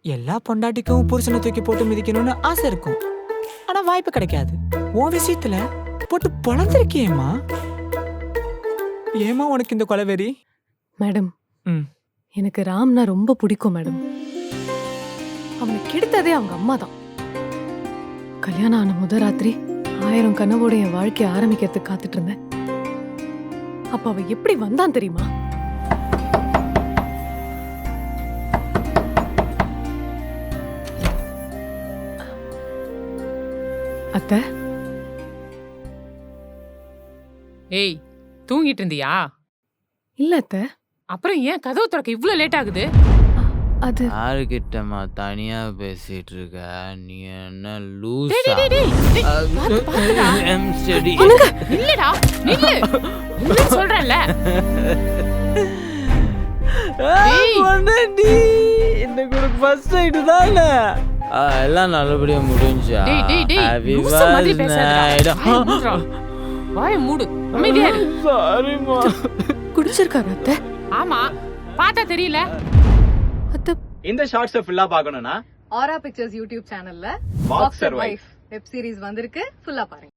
எல்லா பொண்டாட்டிக்கும் புருஷனை தூக்கி போட்டு மிதிக்கணும்னு ஆசை இருக்கும், ஆனா வாய்ப்பு கிடைக்காது. உன் விஷயத்துல போட்டு பொழந்திருக்கியேம்மா. ஏமா உனக்கு இந்த கொலவெறி? மேடம், ம். எனக்கு ராம்னா ரொம்ப பிடிக்கும் மேடம். அவனை கெடுத்ததே அவங்க அம்மா தான். கல்யாணம் ஆன முத ராத்திரி 1000 கனவோட என் வாழ்க்கைய ஆரம்பிக்கிறதுக்கு காத்துட்டு இருந்தேன். அப்ப அவ எப்படி வந்தான் தெரியுமா? அத்தை, ஏய், தூங்கிட்டு இருந்தியா? இல்ல அத்தை, அப்புறம் ஏன் கதவு திறக்க இவ்ளோ லேட் ஆகுது? அது யாருக்கிட்டமா தனியா பேசிட்டு இருக்க? நீ என்ன லூஸ்? டேய், டேய், டேய், டேய், பாத்து, பாத்துடா. நில்லுடா, நில்லு. நில்லுன்னு சொல்றேன்ல. எல்லாம் நல்லபடியா முடிஞ்சா? டேய், டேய், டேய், Happy லூசு மாதிரி பேசாதடா. birthday. வாயை மூடுடா. வாயை மூடு, அமைதியா இரு. சாரிம்மா. குடிச்சிருக்காரு அத்தை. ஆமா, பார்த்தா தெரியல. அத்தை, இந்த ஷார்ட்ஸ் ஃபுல்லா பார்க்கணும்னா ஆரா பிக்சர்ஸ் யூடியூப் சேனல்ல பாக்ஸர் வைஃப் வெப் சீரிஸ் வந்திருக்கு, ஃபுல்லா பாருங்க.